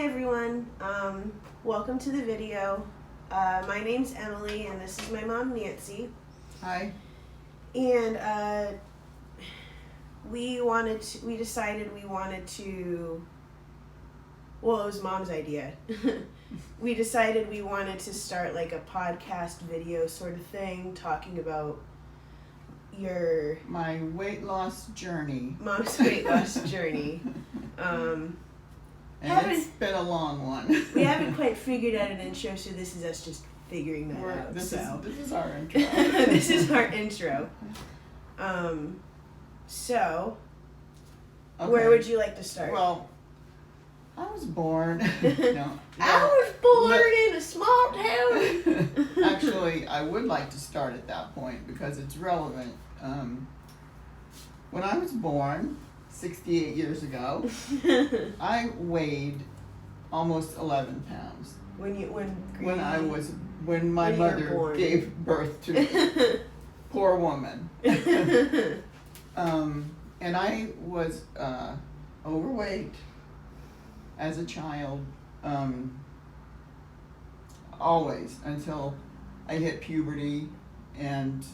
everyone, welcome to the video. My name's Emily and this is my mom Nancy. Hi. And we decided we wanted to, well, it was Mom's idea. We decided we wanted to start like a podcast video sort of thing, talking about my weight loss journey. Mom's weight loss journey. And it's been a long one. We haven't quite figured out an intro, so this is us just figuring that out. This is our intro. This is our intro. So, okay. Where would you like to start? Well, I was born. I was born in a small town. Actually, I would like to start at that point because it's relevant. When I was born 68 years ago, I weighed almost 11 pounds. When my mother gave birth to me. Poor woman. And I was overweight as a child, always, until I hit puberty and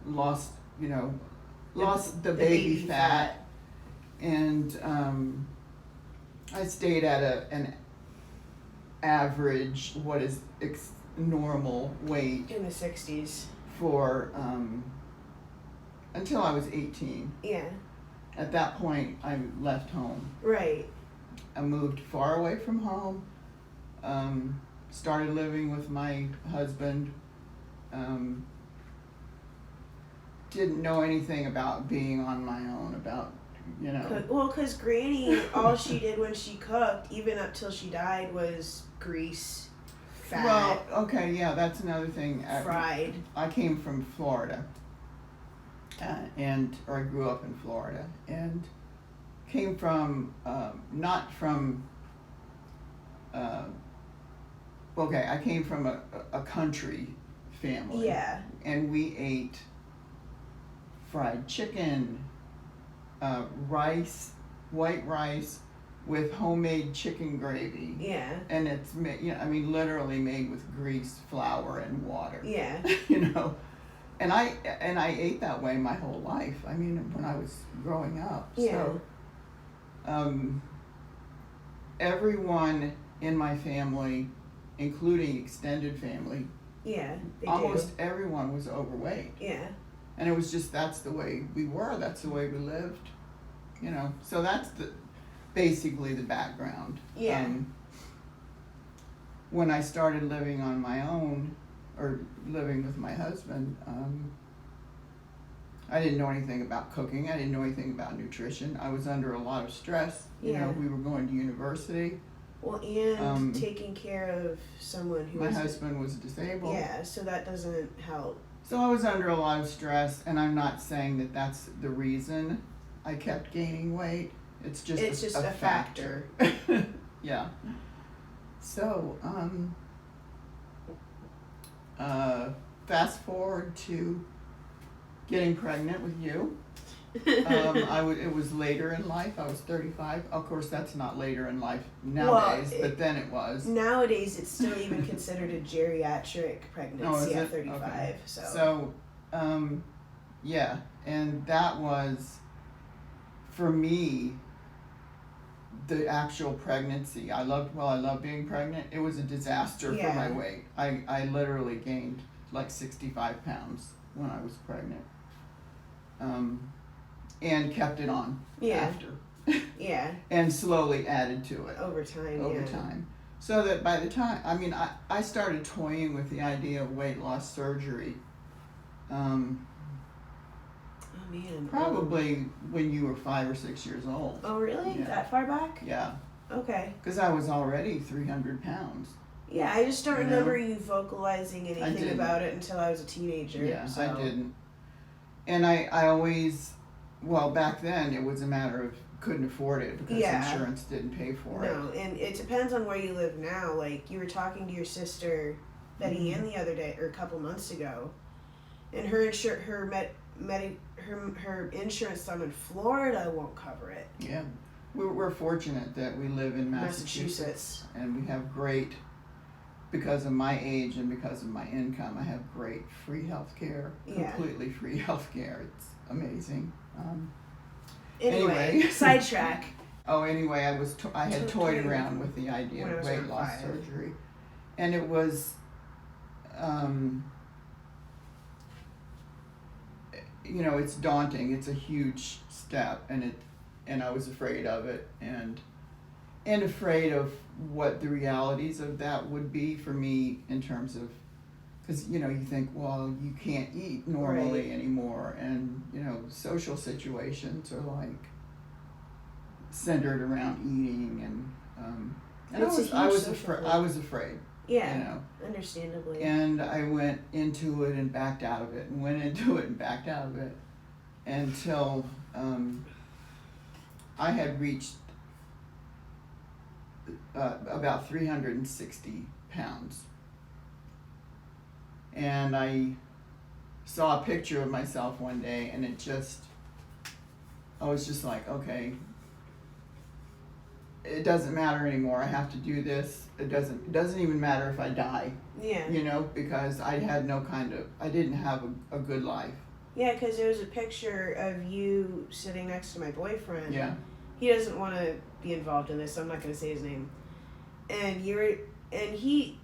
lost the baby fat. And I stayed at an average, what is normal weight in the 60s for until I was 18. Yeah. At that point, I left home. Right. I moved far away from home. Started living with my husband. Didn't know anything about being on my own. Well, because Granny, all she did when she cooked, even up till she died, was grease, fat. Well, okay, yeah, that's another thing. Fried. I came from Florida, or I grew up in Florida, and came from, not from, I came from a country family. Yeah. And we ate fried chicken, white rice with homemade chicken gravy. Yeah. And it's literally made with grease, flour, and water. Yeah. And I ate that way my whole life. I mean, when I was growing up. Yeah. So, everyone in my family, including extended family, almost everyone was overweight. Yeah. And it was just, that's the way we were, that's the way we lived, So that's basically the background. Yeah. When I started living on my own, or living with my husband, I didn't know anything about cooking. I didn't know anything about nutrition. I was under a lot of stress. We were going to university. Well, and taking care of someone who my husband was disabled. Yeah, so that doesn't help. So I was under a lot of stress, and I'm not saying that that's the reason I kept gaining weight. It's just a factor. Yeah. So, fast forward to getting pregnant with you. It was later in life. I was 35. Of course, that's not later in life nowadays, but then it was. Nowadays, it's still even considered a geriatric pregnancy at 35. Okay. So, yeah, and that was, for me, the actual pregnancy. I loved being pregnant. It was a disaster for my weight. I literally gained like 65 pounds when I was pregnant. And kept it on after. Yeah. And slowly added to it. Over time. So that by the time, I started toying with the idea of weight loss surgery. Probably when you were 5 or 6 years old. Oh, really? Yeah. That far back? Yeah. Okay. Because I was already 300 pounds. Yeah, I just don't remember you vocalizing anything about it until I was a teenager. Yeah, so. I didn't. And I always, back then it was a matter of couldn't afford it because insurance didn't pay for it. No, and it depends on where you live now. Like, you were talking to your sister, Betty Ann, the other day, or a couple months ago, and her insurance sum in Florida won't cover it. Yeah. we're fortunate that we live in Massachusetts, and we have great, because of my age and because of my income, I have great free health care, completely free health care. It's amazing. Anyway, sidetrack. Anyway, I had toyed around with the idea of weight loss surgery, and it was, it's daunting. It's a huge step, and I was afraid of it, and afraid of what the realities of that would be for me in terms of, because you think, well, you can't eat normally anymore, and social situations are like centered around eating, and I was afraid. Yeah, understandably. And I went into it and backed out of it, and went into it and backed out of it, until I had reached about 360 pounds. And I saw a picture of myself one day, and I was just like, okay, it doesn't matter anymore. I have to do this. It doesn't even matter if I die. Yeah. Because I didn't have a good life. Yeah, because there was a picture of you sitting next to my boyfriend. Yeah. He doesn't want to be involved in this, so I'm not going to say his name. And he,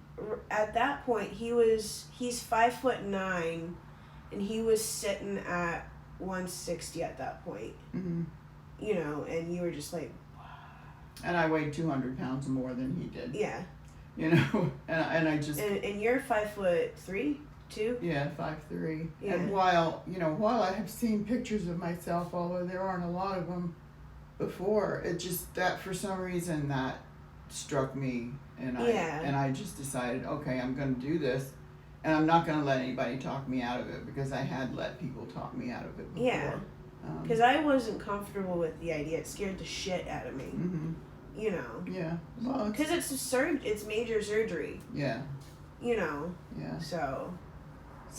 at that point, he's 5'9", and he was sitting at 160 at that point. Mm-hmm. And you were just like, and I weighed 200 pounds more than he did. yeah. And I just. And you're 5'3", 2? Yeah, 5'3". Yeah. And while I have seen pictures of myself, although there aren't a lot of them before, it just, that for some reason that struck me, and I just decided, okay, I'm going to do this, and I'm not going to let anybody talk me out of it, because I had let people talk me out of it before. Yeah. Because I wasn't comfortable with the idea. It scared the shit out of me. Mm-hmm. Yeah. Well, because it's major surgery. Yeah. Yeah. So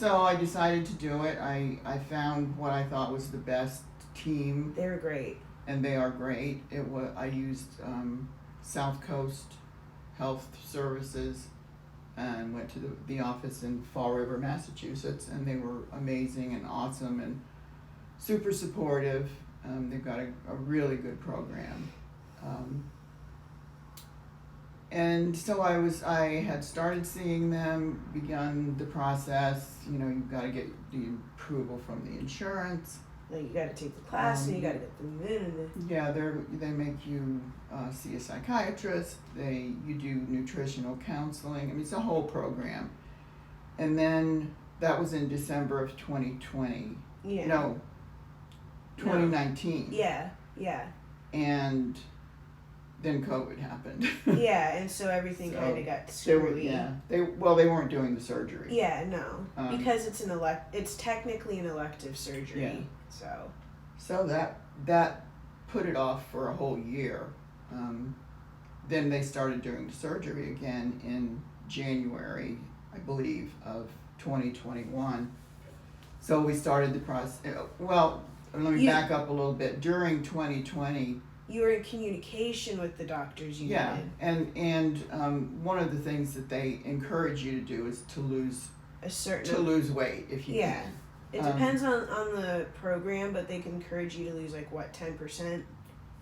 I decided to do it. I found what I thought was the best team. They were great. And they are great. I used South Coast Health Services, and went to the office in Fall River, Massachusetts, and they were amazing and awesome and super supportive. They've got a really good program. And so I had started seeing them, begun the process. You've got to get the approval from the insurance. Like, you got to take the class, and you got to get them in. And yeah, they make you see a psychiatrist. You do nutritional counseling. I mean, it's a whole program. And then that was in December of 2020. Yeah. No, 2019. Yeah. And then COVID happened. Yeah, and so everything kind of got screwy. They weren't doing the surgery. Yeah, no, because it's technically an elective surgery. Yeah. So that put it off for a whole year. Then they started doing the surgery again in January, I believe, of 2021. So we started the process. Well, let me back up a little bit. During 2020, you were in communication with the doctors you needed. And one of the things that they encourage you to do is to lose weight if you can. It depends on the program, but they can encourage you to lose 10%.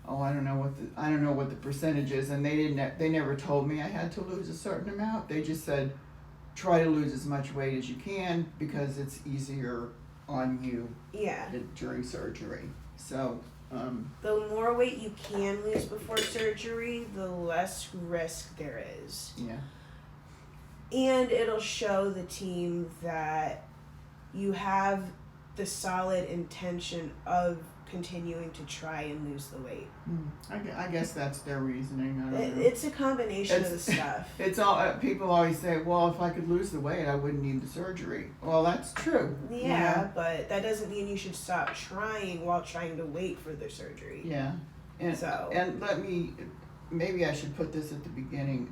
Oh, I don't know what the percentage is, and they never told me I had to lose a certain amount. They just said try to lose as much weight as you can, because it's easier on you during surgery. So the more weight you can lose before surgery, the less risk there is. Yeah. And it'll show the team that you have the solid intention of continuing to try and lose the weight. I guess that's their reasoning. I don't know. It's a combination of the stuff. It's all people always say, well, if I could lose the weight, I wouldn't need the surgery. Well, that's true. Yeah, but that doesn't mean you should stop trying while trying to wait for the surgery. Yeah. And maybe I should put this at the beginning.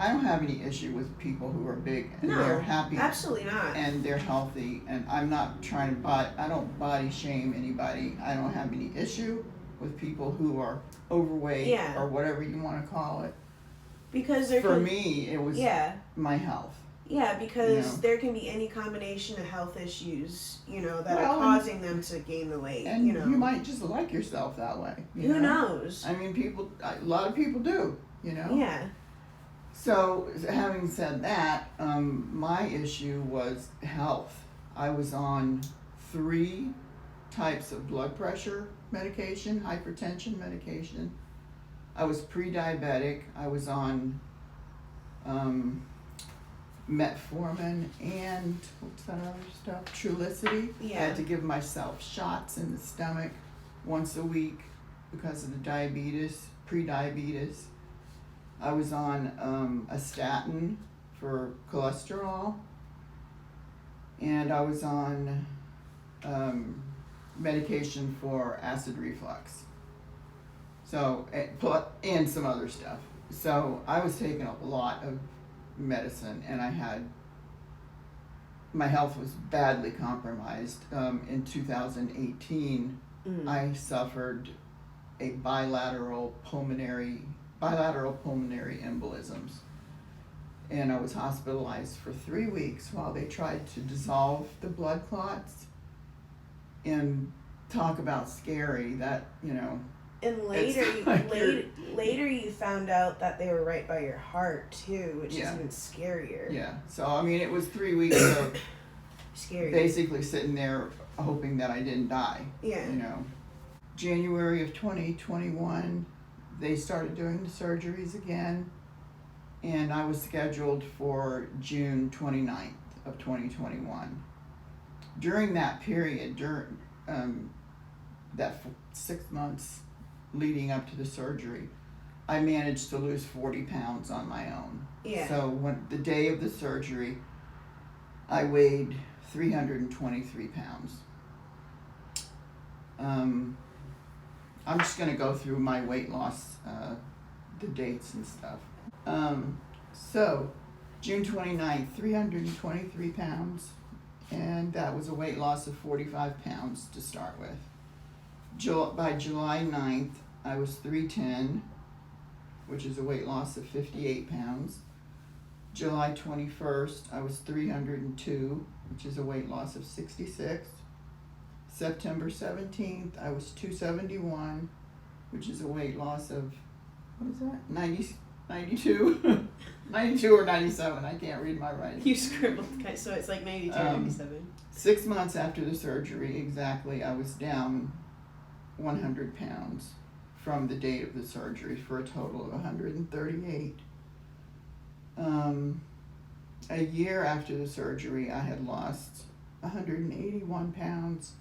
I don't have any issue with people who are big and they're happy. Absolutely not. And they're healthy, and I'm not trying to I don't body shame anybody. I don't have any issue. with people who are overweight Yeah. or whatever you want to call it. Because there For can, me, it was yeah. my health. Yeah, because You know. there can be any combination of health issues, you know, that Well, are causing them to gain the weight. And you know, might just like yourself that way. Who knows? I mean, a lot of people do. You know. Yeah. So, having said that, my issue was health. I was on 3 types of blood pressure medication, hypertension medication. I was pre-diabetic. I was on metformin and what's that other stuff? Trulicity. Yeah. I had to give myself shots in the stomach once a week because of the diabetes, pre-diabetes. I was on a statin for cholesterol, and I was on medication for acid reflux. So, and some other stuff. So I was taking a lot of medicine, and my health was badly compromised. In 2018, I suffered a bilateral pulmonary embolisms, and I was hospitalized for 3 weeks while they tried to dissolve the blood clots. And talk about scary, that, you know. And later you found out that they were right by your heart too, which is even scarier. Yeah. So I mean, it was 3 weeks of scary. Basically sitting there hoping that I didn't die. Yeah. You know. January of 2021, they started doing the surgeries again, and I was scheduled for June 29th of 2021. During that period, that 6 months leading up to the surgery, I managed to lose 40 pounds on my own. Yeah. So when the day of the surgery, I weighed 323 pounds. I'm just going to go through my weight loss, the dates and stuff. So, June 29th, 323 pounds, and that was a weight loss of 45 pounds to start with. By July 9th, I was 310, which is a weight loss of 58 pounds. July 21st, I was 302, which is a weight loss of 66. September 17th, I was 271, which is a weight loss of, what is that, 92? 92 or 97, I can't read my writing. You scribbled, so it's like 92 or 97. 6 months after the surgery, exactly, I was down 100 pounds from the date of the surgery for a total of 138. A year after the surgery, I had lost 181 pounds,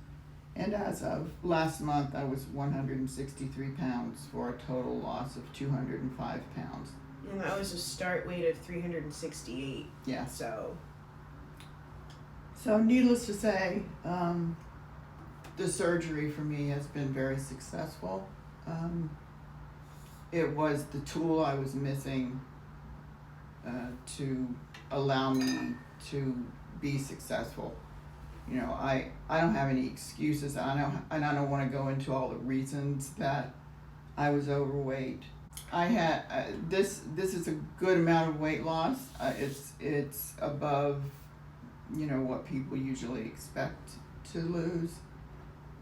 and as of last month, I was 163 pounds for a total loss of 205 pounds. And that was a start weight of 368. Yeah. So needless to say, the surgery for me has been very successful. It was the tool I was missing to allow me to be successful. You know, I don't have any excuses. I don't want to go into all the reasons that I was overweight. I had this is a good amount of weight loss. It's above, you know, what people usually expect to lose.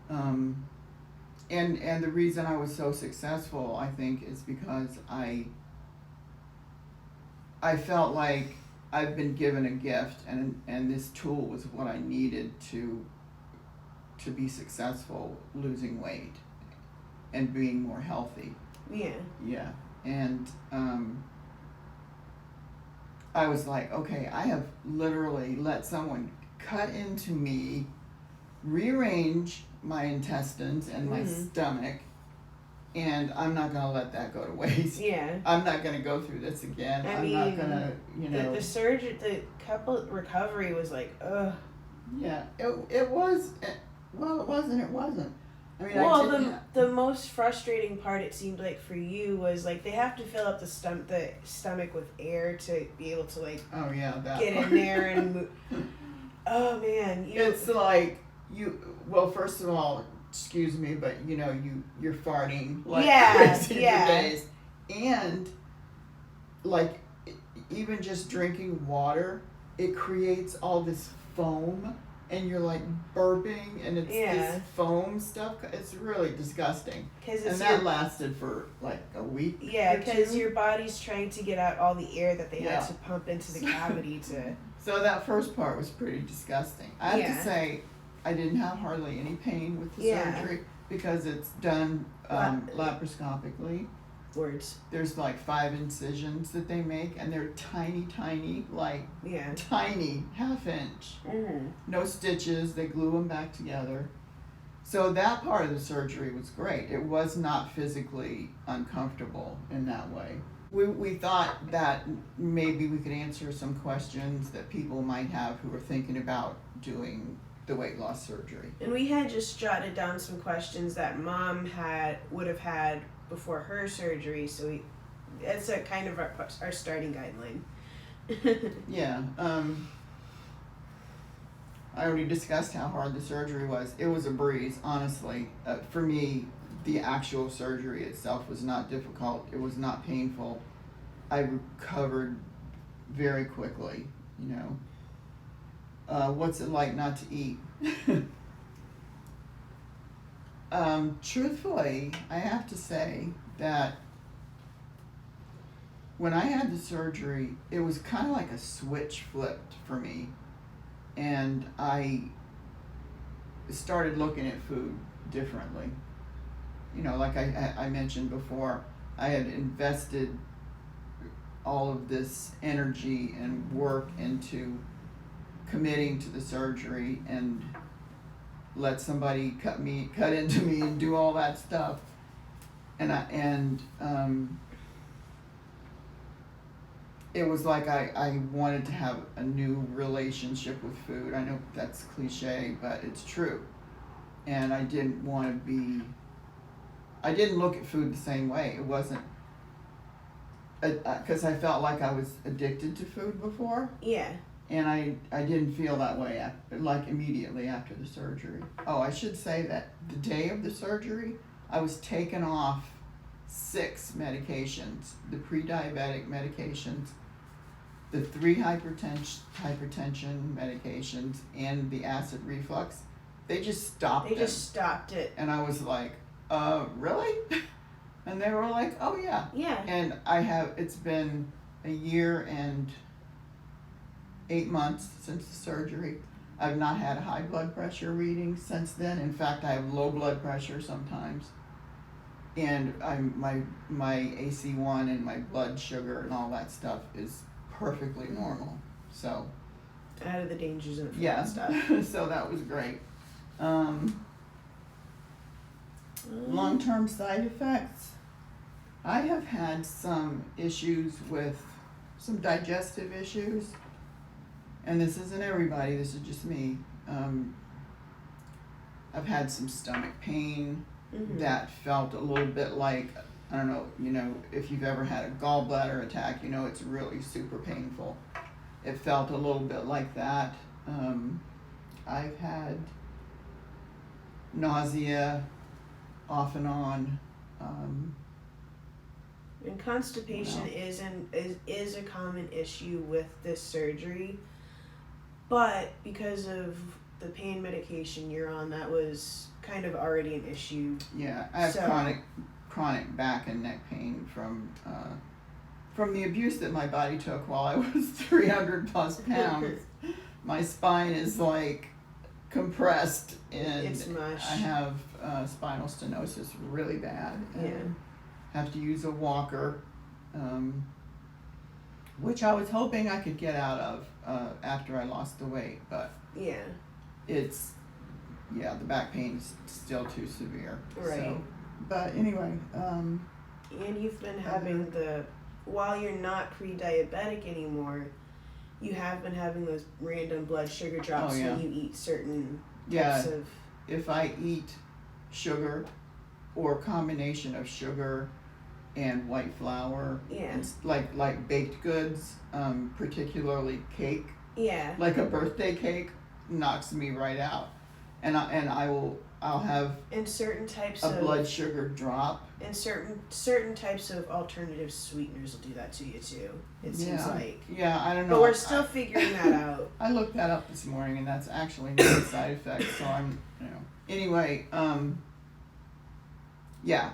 And the reason I was so successful, I think, is because I felt like I've been given a gift, and this tool was what I needed to be successful losing weight and being more healthy. yeah. Yeah. And I was like, okay, I have literally let someone cut into me, rearrange my intestines and my stomach, and I'm not going to let that go to waste. Yeah. I'm not going to go through this again. I'm not going to, you know. The surgery, the couple recovery was like, ugh. Yeah. It was, well, it wasn't. I mean, well, the most frustrating part, it seemed like, for you was like they have to fill up the stomach with air to be able to like that get part. in there and move. Oh man, It's like well, first of all, excuse me, but you're farting like Yeah, crazy yeah. for days. And like even just drinking water, it creates all this foam, and you're like burping, and it's this foam stuff. It's really disgusting. And that lasted for like a week. Yeah, because your body's trying to get out all the air that they had to pump into the cavity to. So that first part was pretty disgusting. I have to say, I didn't have hardly any pain with the surgery because it's done laparoscopically. Words. There's like 5 incisions that they make, and they're tiny, like tiny, half-inch. Mm-hmm. No stitches. They glue them back together. So that part of the surgery was great. It was not physically uncomfortable in that way. We thought that maybe we could answer some questions that people might have who are thinking about doing the weight loss surgery. And we had just jotted down some questions that Mom would have had before her surgery, so it's a kind of our starting guideline. Yeah. I already discussed how hard the surgery was. It was a breeze, honestly. For me, the actual surgery itself was not difficult. It was not painful. I recovered very quickly, What's it like not to eat? Truthfully, I have to say that when I had the surgery, it was kind of like a switch flipped for me. And I started looking at food differently. Like I mentioned before, I had invested all of this energy and work into committing to the surgery and let somebody cut into me and do all that stuff. And it was like I wanted to have a new relationship with food. I know that's cliche, but it's true. And I didn't look at food the same way. It wasn't, because I felt like I was addicted to food before. Yeah. And I didn't feel that way like immediately after the surgery. Oh, I should say that the day of the surgery, I was taken off 6 medications, the pre-diabetic medications, the 3 hypertension medications, and the acid reflux. They just stopped They just stopped it. And I was like, really? And they were like, oh yeah. Yeah. And it's been a year and 8 months since the surgery. I've not had a high blood pressure reading since then. In fact, I have low blood pressure sometimes. And my AC1 and my blood sugar and all that stuff is perfectly normal. So out of the danger zone for yeah, that stuff. So that was great. Long-term side effects. I have had some issues with some digestive issues. And this isn't everybody, this is just me. I've had some stomach pain that felt a little bit like, I don't know, if you've ever had a gallbladder attack, it's really super painful. It felt a little bit like that. I've had nausea off and on. And constipation is a common issue with this surgery. But because of the pain medication you're on, that was kind of already an issue. Yeah, I have chronic back and neck pain from the abuse that my body took while I was 300 plus pounds. My spine is like compressed, and it's mush. I have spinal stenosis really bad. And have to use a walker. Which I was hoping I could get out of after I lost the weight, but the back pain is still too severe. Right. So, but anyway. And you've been having while you're not pre-diabetic anymore, you have been having those random blood sugar drops when you eat certain types of. If I eat sugar or combination of sugar and white flour, it's like baked goods, particularly cake, like a birthday cake, knocks me right out. And I will I'll have And certain types a of blood sugar drop. and certain types of alternative sweeteners will do that to you too. It seems like. Yeah, I don't know. But we're still figuring that out. I looked that up this morning, and that's actually not a side effect. So I'm, Anyway, yeah,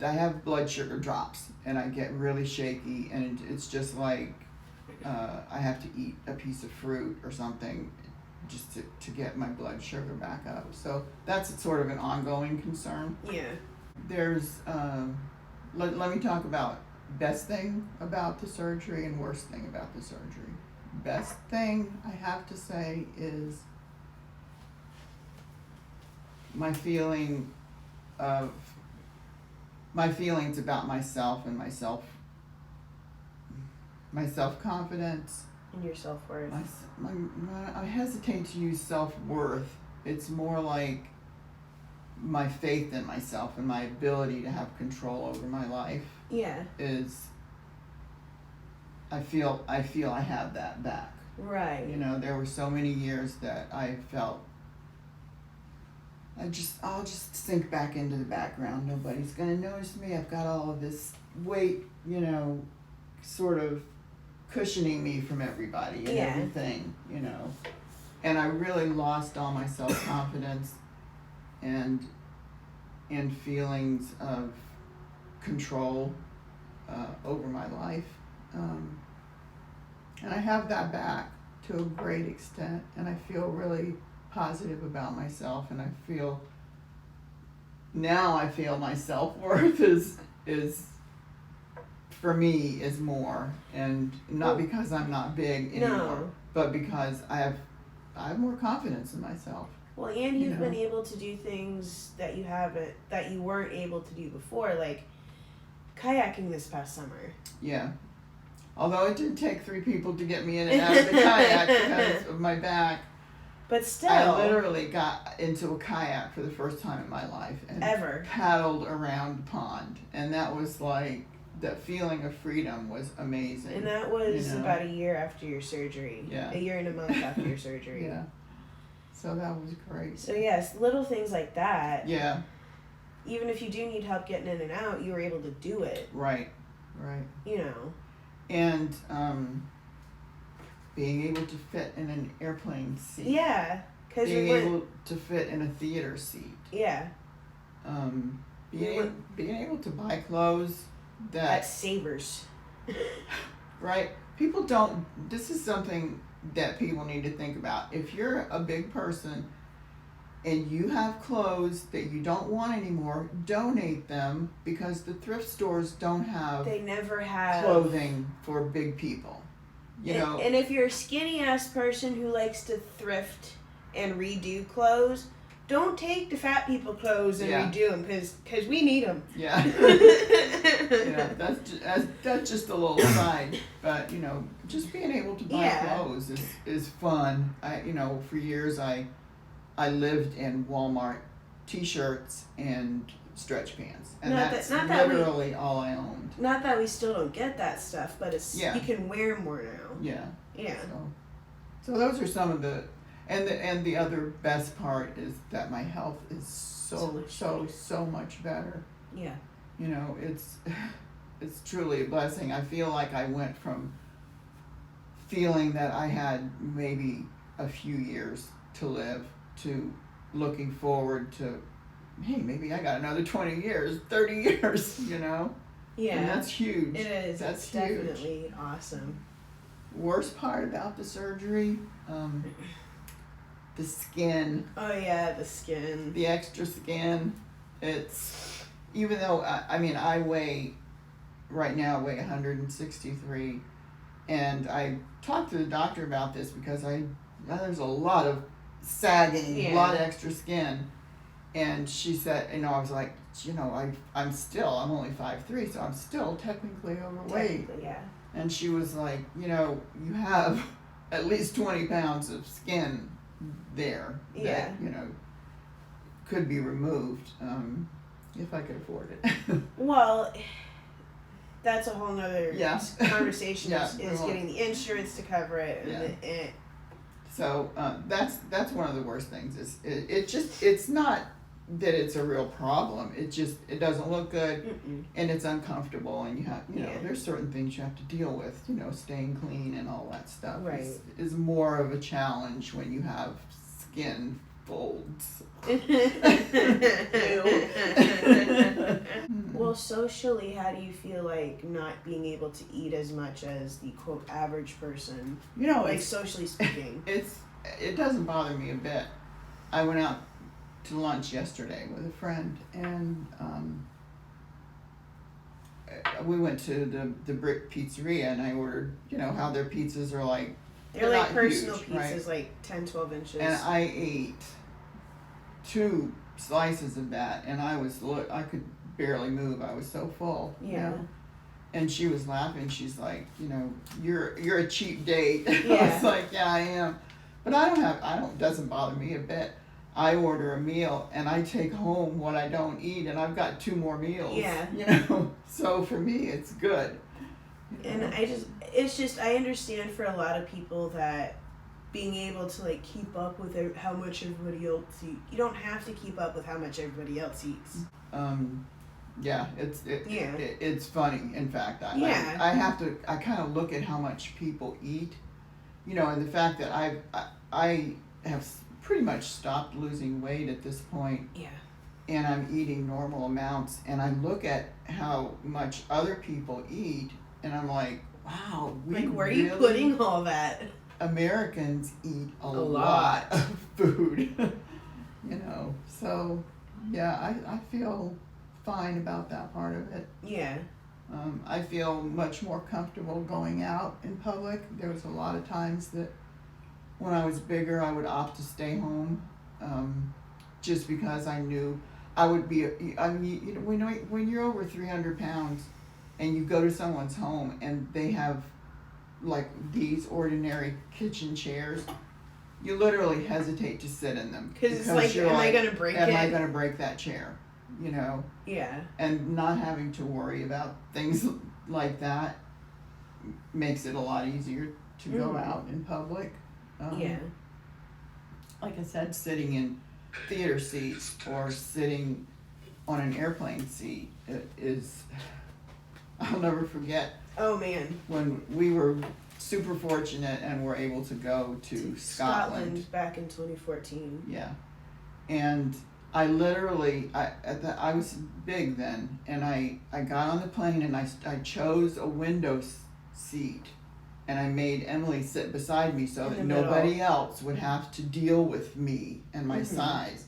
I have blood sugar drops, and I get really shaky, and it's just like I have to eat a piece of fruit or something just to get my blood sugar back up. So that's sort of an ongoing concern. Yeah. There's let me talk about best thing about the surgery and worst thing about the surgery. Best thing I have to say is my feelings about myself and my self-confidence. And your self-worth. I hesitate to use self-worth. It's more like my faith in myself and my ability to have control over my life. Yeah. I feel I have that back. Right. There were so many years that I felt I'll just sink back into the background. Nobody's gonna notice me. I've got all of this weight, sort of cushioning me from everybody and everything, And I really lost all my self-confidence and feelings of control over my life. And I have that back to a great extent, and I feel really positive about myself, and I feel my self-worth is for me is more, and not because I'm not big anymore, but because I have more confidence in myself. Well, and you've been able to do things that you weren't able to do before, like kayaking this past summer. Yeah. Although it did take 3 people to get me in and out of the kayak because of my back. But still. I literally got into a kayak for the first time in my life and paddled around the pond. And that was like, that feeling of freedom was amazing. And that was about a year after your surgery. Yeah. A year and a month after your surgery. Yeah. So that was great. So yes, little things like that. Yeah. Even if you do need help getting in and out, you were able to do it. Right. And being able to fit in an airplane seat. Yeah. Being able to fit in a theater seat. Yeah. Being able to buy clothes at Savers. Right? This is something that people need to think about. If you're a big person and you have clothes that you don't want anymore, donate them, because the thrift stores they never have clothing for big people. And if you're a skinny ass person who likes to thrift and redo clothes, don't take the fat people clothes and redo them, because we need them. Yeah. That's just a little side, but just being able to buy clothes is fun. For years I lived in Walmart t-shirts and stretch pans, and that's literally all I owned. Not that we still don't get that stuff, but you can wear more now. Yeah. Yeah. So those are some of the, and the other best part is that my health is so much better. Yeah. It's truly a blessing. I feel like I went from feeling that I had maybe a few years to live to looking forward to, hey, maybe I got another 20 years, 30 years, Yeah. And that's huge. It is. That's huge. Definitely awesome. Worst part about the surgery, the skin. Oh yeah, the skin. The extra skin. It's, even though, I weigh 163, and I talked to the doctor about this because there's a lot of sagging, a lot of extra skin, and she said, I was like, I'm only 5'3", so I'm still technically overweight. Yeah. And she was like, you have at least 20 pounds of skin there that, could be removed, if I could afford it. Well, that's a whole nother conversation, is getting the insurance to cover it. So that's one of the worst things. It's not that it's a real problem. It doesn't look good, Mm-mm. and it's uncomfortable, and you have, Yeah. there's certain things you have to deal with, staying clean and all that stuff Right. is more of a challenge when you have skin folds. Well, socially, how do you feel like not being able to eat as much as the quote average person? Like It's socially speaking. it doesn't bother me a bit. I went out to lunch yesterday with a friend, and we went to the Brick Pizzeria, and I ordered, how their pizzas are like. They're like not personal huge, pizzas, right? like 10, 12 inches. And I ate 2 slices of that, and I could barely move. I was so full. Yeah. And she was laughing. She's like, you're a cheap date. I Yeah. was like, yeah, I am. But it doesn't bother me a bit. I order a meal and I take home what I don't eat, and I've got 2 more meals. Yeah. So for me, it's good. And I understand for a lot of people that being able to like keep up with how much everybody else eats. You don't have to keep up with how much everybody else eats. Yeah, it's funny. In fact, I kind of look at how much people eat, and the fact that I have pretty much stopped losing weight at this point. Yeah. And I'm eating normal amounts, and I look at how much other people eat, and I'm like, wow, where are you putting all that? Americans eat a lot of food. So yeah, I feel fine about that part of it. Yeah. I feel much more comfortable going out in public. There was a lot of times that when I was bigger, I would opt to stay home, just because I knew I would be. When you're over 300 pounds, and you go to someone's home and they have like these ordinary kitchen chairs, you literally hesitate to sit in them because it's like, am I going to break it? Am I going to break that chair? Yeah. And not having to worry about things like that makes it a lot easier to go out in public. Yeah. Like I said, sitting in theater seats or sitting on an airplane seat is, I'll never forget. Oh man. When we were super fortunate and were able to go to Scotland back in 2014. Yeah. And I literally, I was big then, and I got on the plane and I chose a window seat, and I made Emily sit beside me so that nobody else would have to deal with me and my size.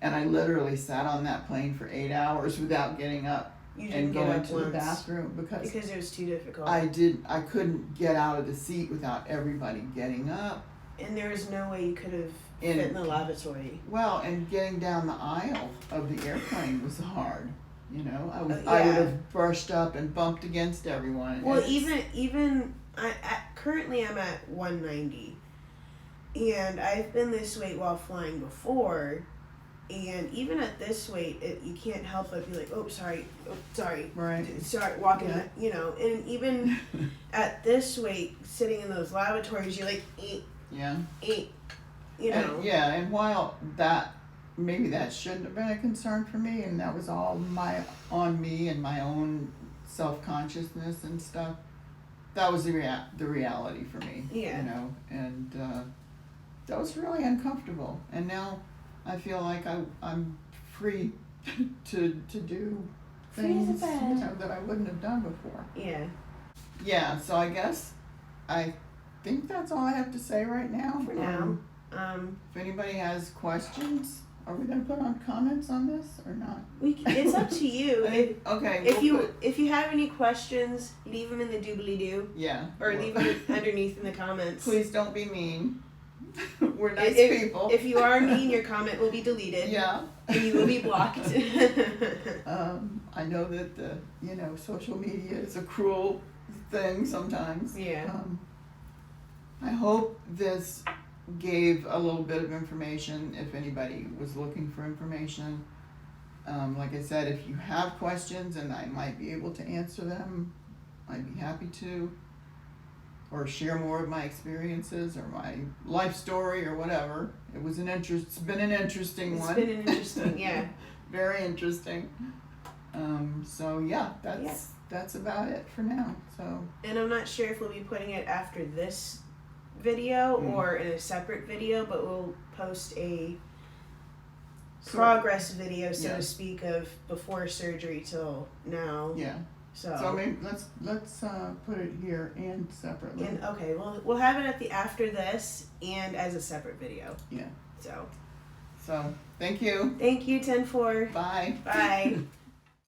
And I literally sat on that plane for 8 hours without getting up and going to the bathroom because it was too difficult. I couldn't get out of the seat without everybody getting up. And there was no way you could have fit in the lavatory. Well, and getting down the aisle of the airplane was hard. I would have brushed up and bumped against everyone. Well, currently I'm at 190, and I've been this weight while flying before, and even at this weight, you can't help but be like, oh, sorry, right, sorry, walking, and even at this weight, sitting in those lavatories, you're like, eat. And while maybe that shouldn't have been a concern for me, and that was all on me and my own self-consciousness and stuff, that was the reality for me. And that was really uncomfortable. And now I feel like I'm free to do things that I wouldn't have done before. Yeah, so I guess I think that's all I have to say right now. For now. If anybody has questions, are we going to put on comments on this or not? It's up to you. If you have any questions, leave them in the doobly-doo. Yeah. Or leave them underneath in the comments. Please don't be mean. We're nice people. If you are mean, your comment will be deleted. Yeah. And you will be blocked. I know that social media is a cruel thing sometimes. Yeah. I hope this gave a little bit of information if anybody was looking for information. Like I said, if you have questions and I might be able to answer them, I'd be happy to. or share more of my experiences or my life story or whatever. It's been an interesting one. It's been an interesting, yeah. Very interesting. So yeah, that's about it for now. So. And I'm not sure if we'll be putting it after this video or in a separate video, but we'll post a progress video, so to speak, of before surgery till now. Yeah. So maybe let's put it here and separately. And okay, we'll have it at the after this and as a separate video. Yeah. So thank you. Thank you, 10-4. Bye. Bye.